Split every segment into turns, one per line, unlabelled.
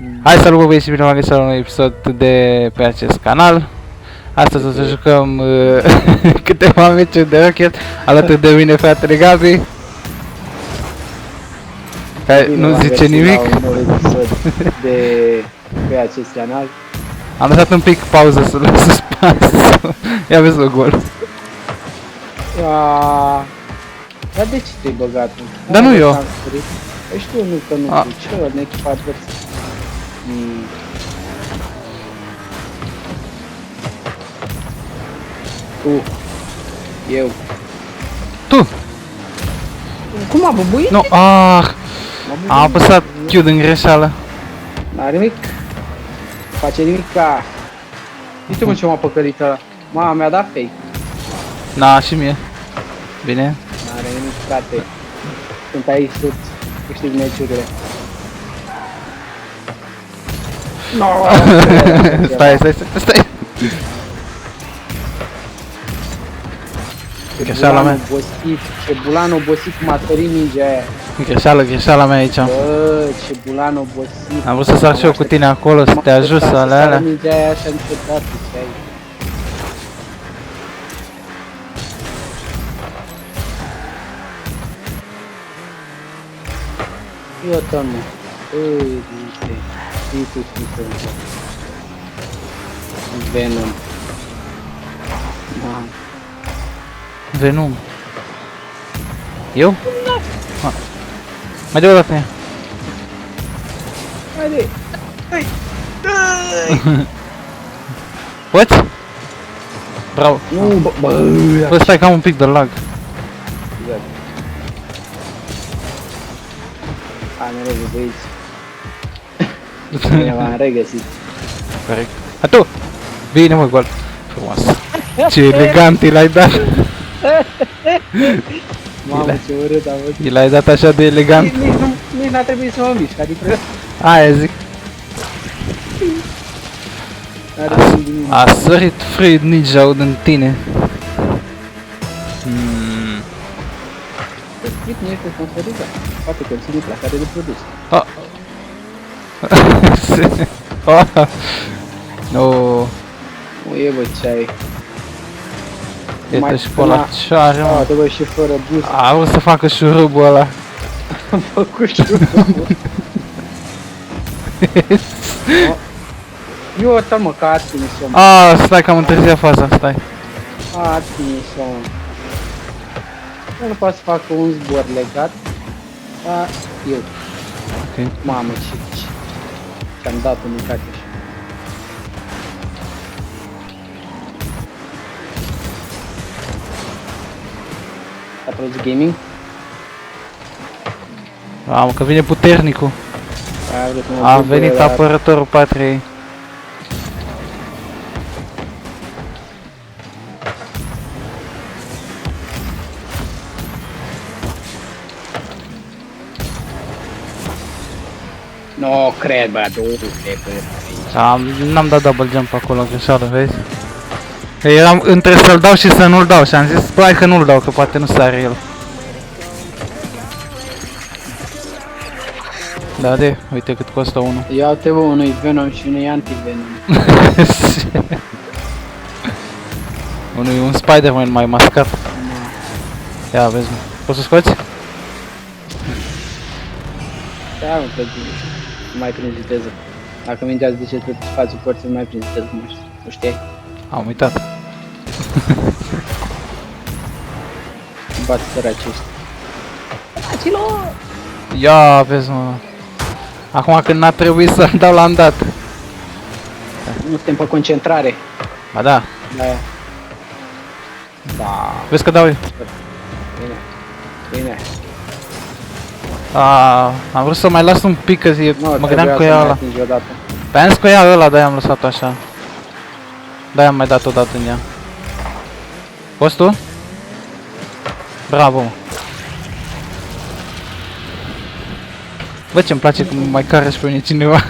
Hai, salut băieți și bine v-am găsit la un episod de pe acest canal. Astăzi o să jucăm câteva meciuri de Rocket. Alături de mine fratele Gabi, care nu zice nimic.
La un nou episod de pe acest canal.
Am lăsat un pic pauză să lăs suspansul. Ia vezi la gol.
Dar de ce te-ai băgat?
Dar nu eu.
Păi știu nu că nu tu, ce în echipa adversă. Tu. Eu.
Tu!
Cum a bubuit?
Nu, am apăsat Q din greșeală.
N-are nimic. Face nimica. Uite-mă ce m-a păcălit ăla. Mama mi-a dat fake.
Na, și mie. Bine.
N-are nimic, frate. Sunt aici să câștig meciurile. No,
Stai. Greșeala mea.
Ce bulan obosit cum a tărit mingea aia.
Greșeala mea aici.
Bă, ce bulan obosit.
Am vrut să sar și eu cu tine acolo, să te ajut să alea.
Mingea aia așa niciodată, ce ai. Iată, mă. Uite. Uite. Venom. Mamă.
Venom. Eu? Da. Mai de o dată.
Haide. Hai.
Poți? Bravo.
Nu, bă.
Bă, stai că am un pic de lag.
Exact. Hai, mereu, băieți. Bine, v-am regăsit.
Corect. A tu! Bine, mă, gol. Frumos. Ce elegant i l-ai dat.
Mamă, ce urât am văzut.
I l-ai dat așa de elegant.
Nici n-a trebuit să mă mișc, adică...
Aia zic. A sărit Fred Ninja în tine.
Sprit nu este sponsorizat. Poate conține plasare de produs.
No.
Nu e, bă, ce ai.
Iată și pe ăla ce are, mă.
Uite, bă, și fără boost.
A vrut să facă șurubul ăla.
Am făcut șurubul. Eu ăsta, mă, că a atins-o.
Stai că am întârziat faza, stai.
A atins-o. Eu nu pot să fac un zbor legat. Eu.
Ok.
Mamă, ce-am dat în mâncare. A produs gaming?
Mamă, că vine puternicul.
vrut să mă
A
bucure,
venit
dar
apărătorul patriei.
No, cred, bă, du-te, bă.
N-am dat double jump acolo, greșeală, vezi? Eram între să-l dau și să nu-l dau și am zis, bă, hai că nu-l dau, că poate nu sare el. Da, uite cât costă unul.
Ia-te, bă, unul-i Venom și unul-i anti-Venom.
Unul e un Spider-Man mai mascat. Ia vezi, mă. Poți să scoți?
Da, mă, că mai prin viteză. Dacă mingea îți duce tot spațiul, poți să mai prin viteză, nu știai?
Am uitat.
Bat săracești.
Ia vezi, mă. Acum când n-a trebuit să-l dau, l-am dat.
Nu suntem pe concentrare.
Ba da.
Da. Da.
Vezi că dau eu.
Bine.
Am vrut să mai las un pic, că mă gândeam cu ea ăla. Pe am zis cu ea ăla, de-aia am lăsat-o așa. De-aia am mai dat o dată în ea. Poți tu? Bravo, mă. Bă, ce-mi place cum mai care și pe mine cineva.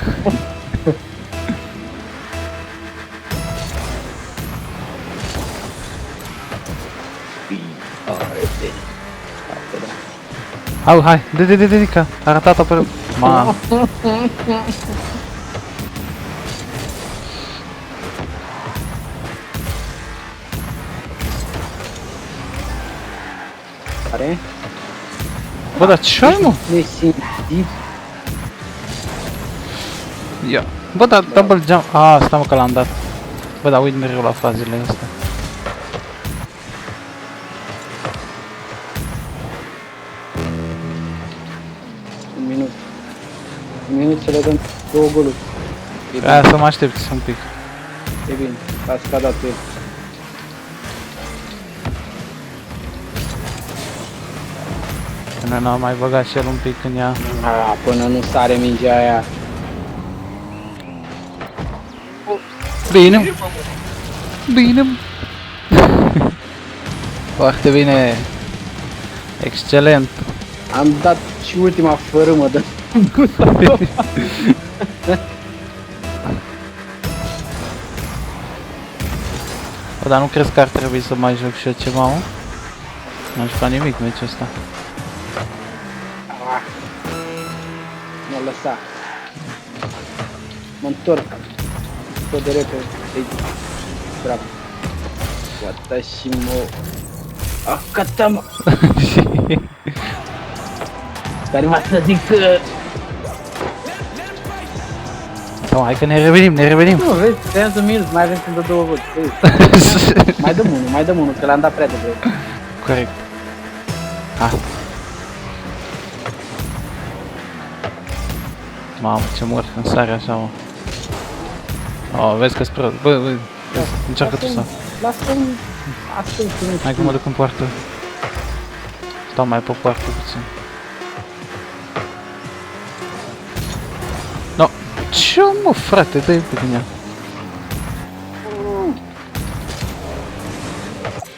Au, hai, de, că a ratat apărut. Ma.
Are?
Bă, dar ce ai, mă?
Nesimțit.
Ia. Bă, dar double jump... A, stai mă că l-am dat. Bă, dar uit mereu la fazele astea.
Un minut. Un minut să le dăm 2 goluri. E bine,
Aia să mă aștepți un pic.
e bine. Lasă că a dat el.
Până n-am mai băgat și el un pic în ea.
Până nu sare mingea aia.
Bine. Bine. Foarte bine. Excelent.
Am dat și ultima fărâmă de...
Bă, dar nu crezi că ar trebui să mai joc și eu ceva, mă? N-am jucat nimic meciul ăsta.
M-a lăsat. Mă întorc. Tot de repede. Ei, bravo. Gata și mă... Gata, mă! Care m-a să zic că...
Da, hai că ne revenim, ne revenim.
Nu, vezi, 3 minute, mai avem când de 2 vot. Mai dăm unul, că l-am dat prea devreme.
Corect. Ha. Mamă, ce mor când sare așa, mă. Oh, vezi că-s prost. Bă, vezi, încearcă tu să...
Lasă-mi... Asta-i că nu
Hai că mă duc în poartă. Stau mai pe poartă puțin. No. Ce mă, frate, dă-i pe din ea.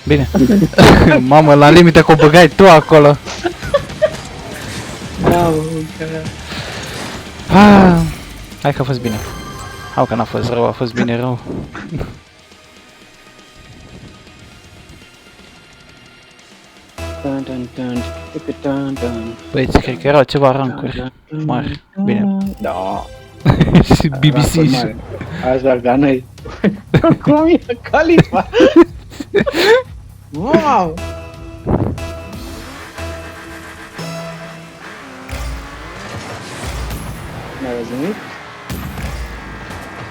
Bine. Mamă, la limite că o băgai tu acolo. Ah, hai că a fost bine. Hai că n-a fost rău, a fost bine rău. Băieți, cred că erau ceva rancuri mari. Bine.
Da.
Și BBC și...
Așa ca noi. Cum e Khalifa? Wow! N-ai văzut nimic?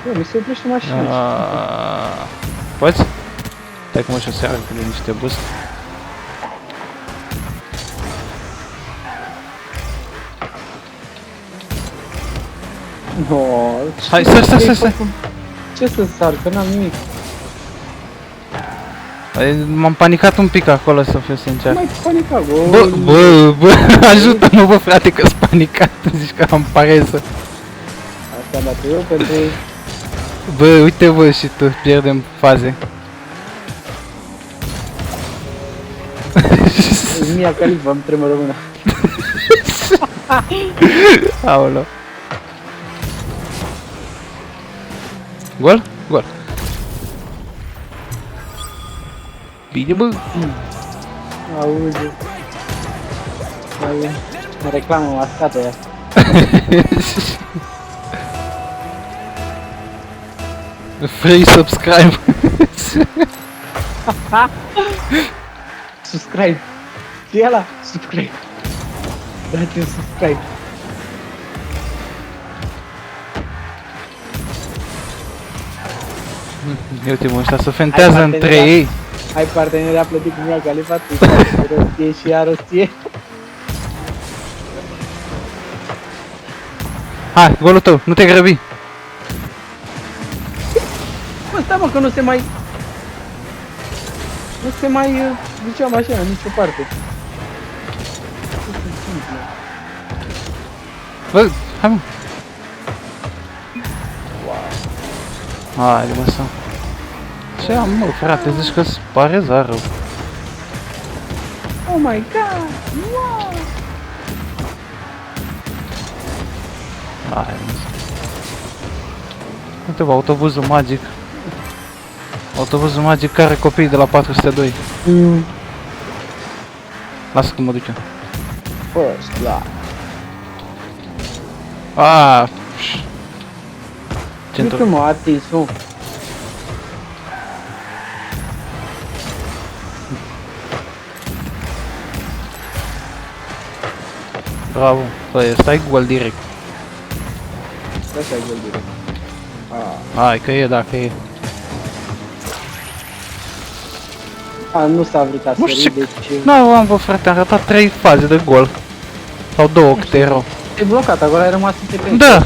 Bă, mi se oprește mașina.
Poți? Stai că mă și o seară cu niște boost.
No,
Hai, stai.
Ce să sar, că n-am nimic.
M-am panicat un pic acolo, să fiu sincer.
Mai panicat,
Bă, ajută-mă, bă, frate, că-s panicat. Zici că am pareză.
Asta am dat eu pentru...
Bă, uite, bă, și tu, pierdem faze.
Mia Khalifa, îmi tremură mâna.
Aoleu. Gol? Gol. Bine, bă.
Auzi. Mă reclamă mascată aia.
Free subscribe.
Subscribe. Ce ăla? Subscribe. Dați un subscribe.
Uite-mă, ăștia se fentează între ei.
Ai parteneria plătit cu Mia Khalifa, tu rostie și ea rostie.
Hai, golul tău, nu te grăbi.
Bă, stai mă, că nu se mai... Nu se mai ducea mașina în nicio parte.
Bă, hai mă. Haide mă să... Ce am mă, frate, zici că-ți pare zară.
Oh my god! Wow!
Haide mă să... Uite bă, autobuzul magic. Autobuzul magic care copii de la 402. Lasă că mă duc eu.
First blood.
Aaaa!
Ce tu m-a atins, nu?
Bravo. Păi, stai gol direct.
Așa e gol direct.
Hai că e, dacă e.
Nu s-a vrut a
Nu
sări,
știu ce...
deci...
Nu, am vă frate, am ratat 3 faze de gol. Sau 2 câte erau.
E blocat, acolo ai rămas în TP.
Da.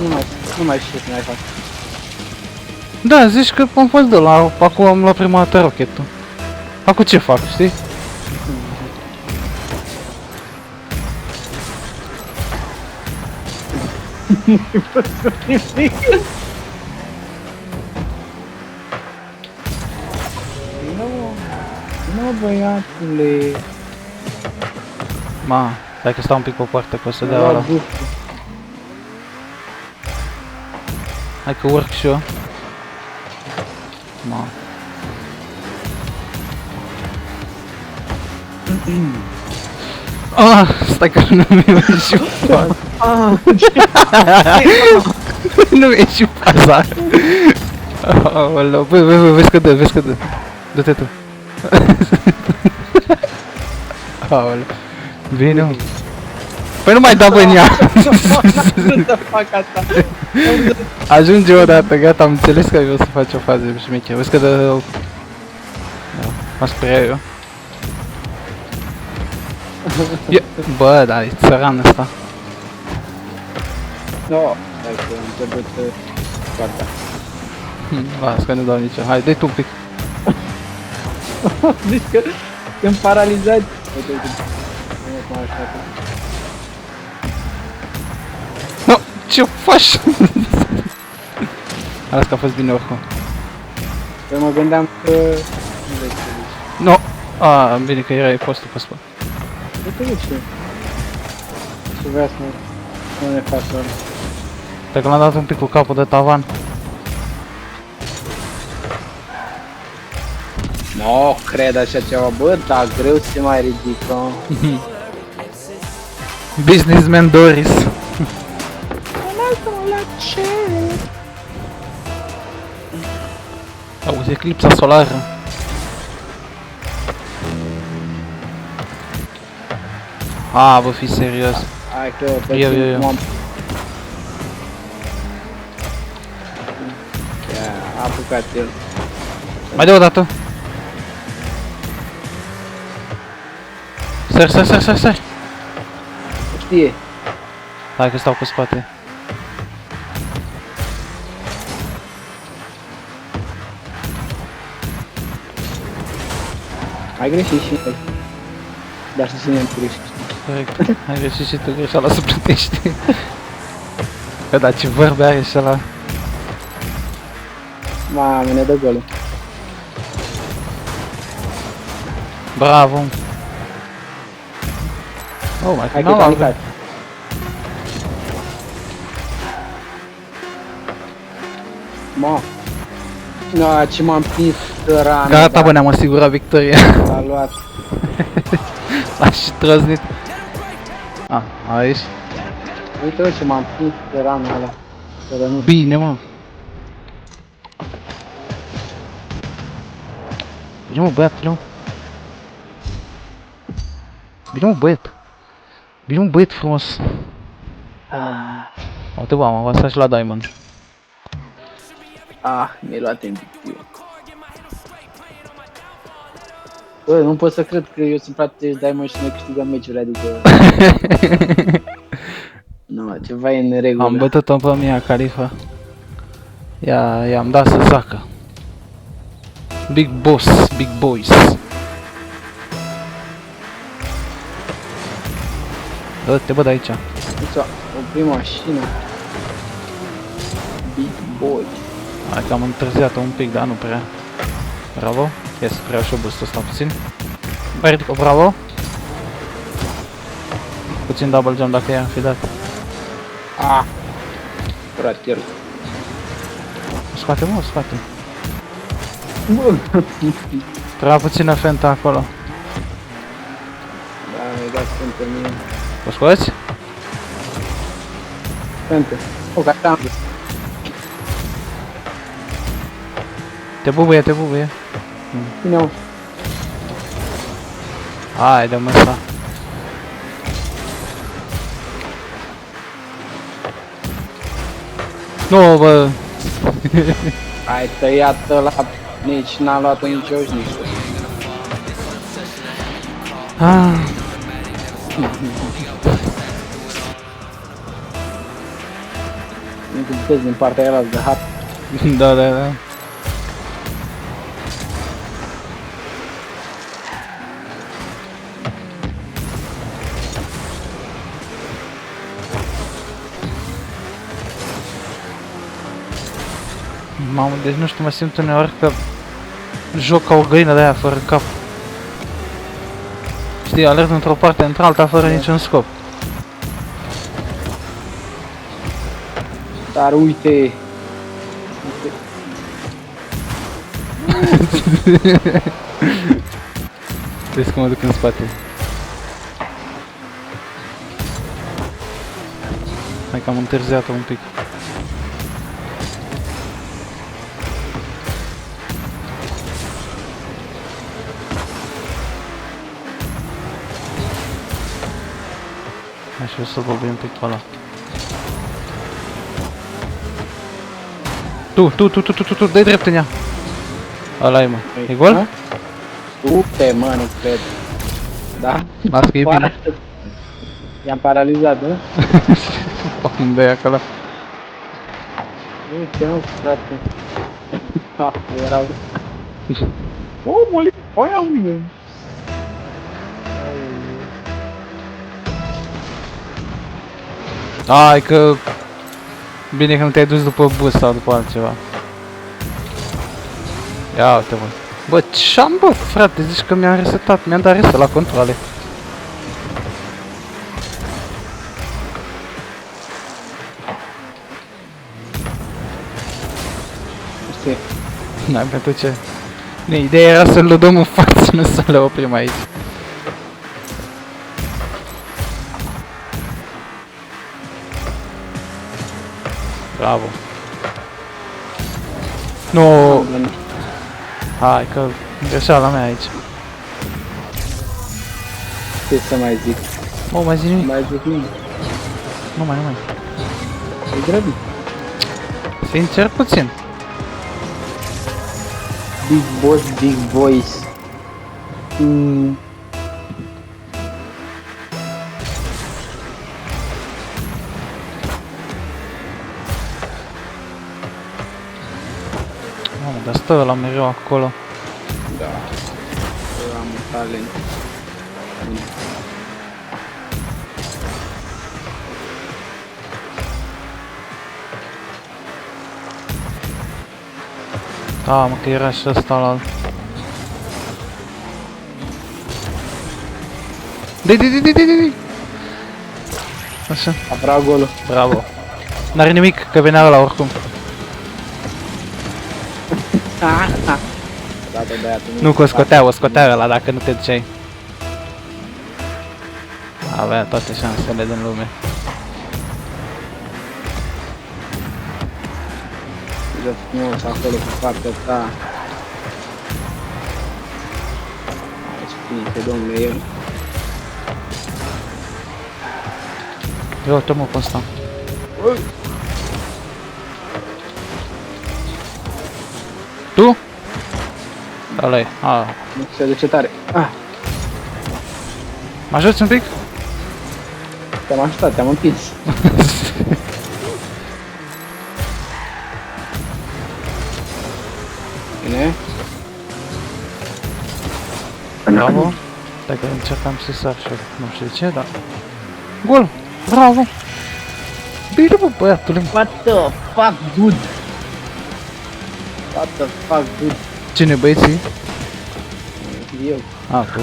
Nu mai știu ce să mai fac.
Da, zici că am fost de la... Acum am luat prima dată rochetul. Acum ce fac, știi?
Nu, băiatule.
Ma, stai că stau un pic pe poartă, că o să dea
Lua
ăla.
buful.
Hai că urc și eu. Ma. Ah, stai că nu mi-e și faza. Nu mi-e și faza. Aoleu, băi, vezi că dă, vezi că dă. Dă-te tu. Aoleu. Bine, mă. Păi nu mai da bă în ea.
Nu să fac asta.
Ajunge odată, gata, am înțeles că o să faci o fază șmeche. Vezi că dă... Da, mă speria eu. Bă, dar e țăran ăsta.
Nu, stai că am început poarta.
Las că nu dau nicio. Hai, dă-i tu un pic.
Zici că sunt paralizat. Uite, uite.
No, ce faci? Arăt că a fost bine oricum.
Eu mă gândeam că... Nu vrei să zici.
No, bine că erai postul pe spate.
Uite, uite. Și vrea să nu ne faci ori.
Stai că l-am dat un pic cu capul de tavan.
Nu cred așa ceva, bă, dar greu să se mai ridică.
Businessman Doris. Auzi, eclipsa solară. Vă fi serios.
Hai că pe
Eu.
Ia, a apucat el.
Mai dă o dată. Sări.
Știe.
Hai că stau pe spate.
Ai greșit și noi. Dar să ținem cu greșit.
Corect. Ai greșit și tu greșeala să plătești. Că da, ce vorbe are și ăla.
Mamă, ne dă golul.
Bravo. Oh, mai
Hai că
final
te-am
avem.
nicat. Ma. No, ce m-am prins țărană.
Gata, bă, ne-am asigurat victoria.
S-a luat.
L-a și trăznit. Aici.
Uite ce m-am prins țărană ăla. Țărănuț.
Bine, mă. Bine, mă, băiat, bine, mă. Bine, mă, băiat. Bine, mă, băiat frumos. Uite, bă, am avansat și la Diamond.
Mi-ai luat MVP-ul. Bă, nu pot să cred că eu sunt plătit Diamond și noi câștigăm meciurile, adică... Nu, ceva e în regulă.
Am bătut-o pe Mia Khalifa. I-am dat să zacă. Big boss, big boys. Dă-te, bă, de aici.
Uite, opri mașina. Big boy.
Hai că am întârziat-o un pic, dar nu prea. Bravo. Yes, vreau și o boost ăsta puțin. Mai ridic-o, bravo. Puțin double jump dacă i-am fi dat.
Frater.
Scoate, mă, scoate.
Bă.
Trebuia puțină fentă acolo.
Da, mi-ai dat fente mie.
O scoți?
Fente. O, gata, am dus.
Te bubuie, te bubuie.
Bine-o.
Hai, dă-mă asta. Nu, bă.
Ai tăiat la... Nici n-am luat-o nici eu și nici tu.
Ah.
Nu puteți din partea aia de hat.
Da, da, da. Mamă, deci nu știu, mă simt uneori că joc ca o găină de aia fără cap. Știi, alerg într-o parte într-alta fără niciun scop.
Dar uite...
Vezi că mă duc în spate. Hai că am întârziat-o un pic. Așa o să vorbim un pic pe ăla. Tu, dai drept în ea. Ăla e, mă. E gol?
Uite, mă, nu cred. Da?
Las că e bine.
I-am paralizat, nu?
Unde e acolo?
Uite, mă, frate. Ha, erau... Omule, oia unde?
Hai că... Bine că nu te-ai dus după bus sau după altceva. Ia uite, bă. Bă, ce-am, bă, frate? Zici că mi-am resetat, mi-am dat reset la controle.
Știi?
N-ai pentru ce? Ideea era să-l dăm în față, nu să le oprim aici. Bravo. Nu. Hai că greșeala mea aici.
Ce să mai zic?
Mă, mai zi nimic.
Mai zic nimic.
Nu mai.
E grăbit.
Sincer puțin.
Big boss, big voice.
Mamă, dar stă ăla mereu acolo.
Da. Eu am un talent.
Da, mă, că era și ăsta la alt. Dai. Așa.
A vrut golul.
Bravo. N-are nimic, că venea ăla oricum.
Dată de aia,
Nu, că o scotea ăla dacă nu te duceai. Avea toate șansele din lume.
Dă frumos acolo pe partea ta. Aici finite, domnule, el.
Eu uite-mă pe ăsta. Tu? Ăla e.
Nu se duce tare.
Mă ajuți un pic?
Te-am ajutat, te-am împins. Bine.
Bravo. Dacă încercam să sar și nu știu de ce, dar... Gol! Bravo! Bine, bă, băiatule!
What the fuck, dude? What the fuck, dude?
Cine, băieții?
Eu.
Tu.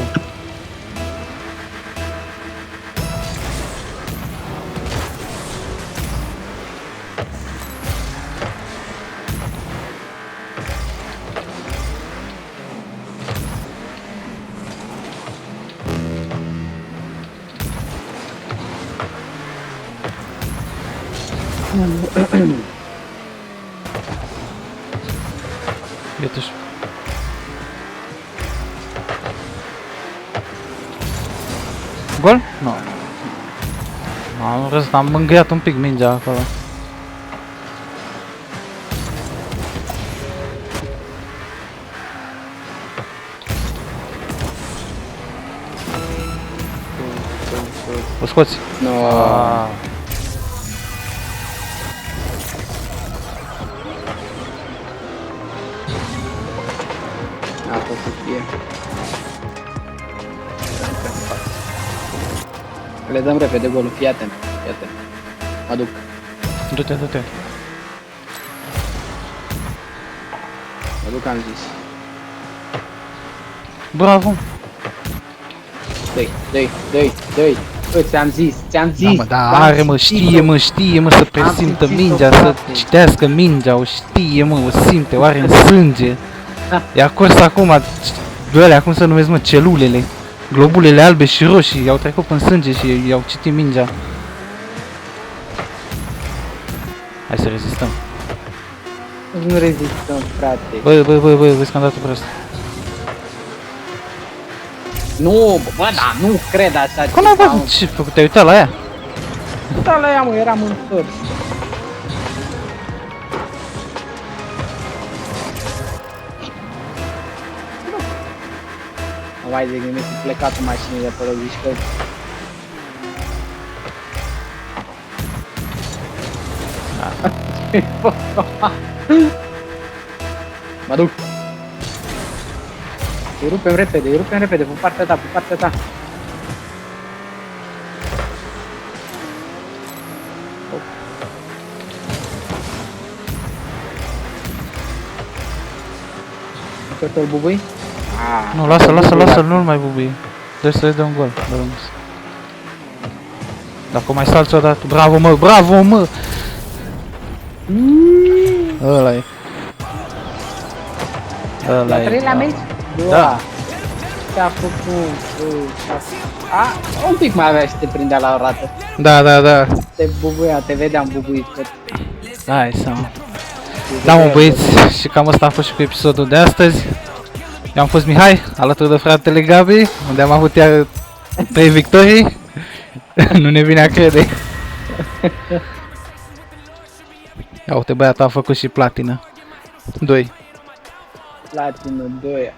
Iată-și. Gol? Nu. Am mângâiat un pic mingea acolo. O scoți?
No. A fost să fie. Le dăm repede golul, fii atent, fii atent. Mă duc.
Du-te, du-te.
Mă duc, am zis.
Bravo!
Dă-i. Bă, ți-am zis.
Da, mă, da, are, mă, știe, mă, să presimtă mingea, să citească mingea, o știe, mă, o simte, o are în sânge. I-a curs acum, alea, cum se numesc, mă, celulele, globulele albe și roșii, i-au trecut în sânge și i-au citit mingea. Hai să rezistăm.
Nu rezistăm, frate.
Bă, vezi că am dat-o prost.
Nu, bă, da, nu cred așa.
Cum n-ai văzut ce făcut? Te-ai uitat la ea?
Da, la ea, mă, eram întors. Nu mai zic nimic, a plecat cu mașinile pe rozișcă. Mă duc. Îi rupem repede, pe partea ta, Că-l bubui?
Nu, lasă, nu-l mai bubui. Deci să-i dă un gol, de rămas. Dacă mai salți odată, bravo mă! Ăla e.
La treilea meci?
Da.
Te-a făcut... un pic mai avea și te prindea la o rată.
Da.
Te bubuia, te vedeam bubuit tot.
Hai seama. Da, mă, băieți, și cam asta a fost și cu episodul de astăzi. Eu am fost Mihai, alături de fratele Gabi, unde am avut iar 3 victorii. Nu ne vine a crede. Ia uite, băiatul a făcut și platină. 2.
Platină 2.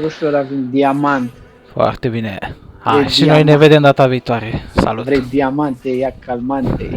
Ușor avem diamant.
Foarte bine. Hai,
Vrei
și noi
diamant?
ne vedem data viitoare. Salut!
Vrei diamante, ia calmante.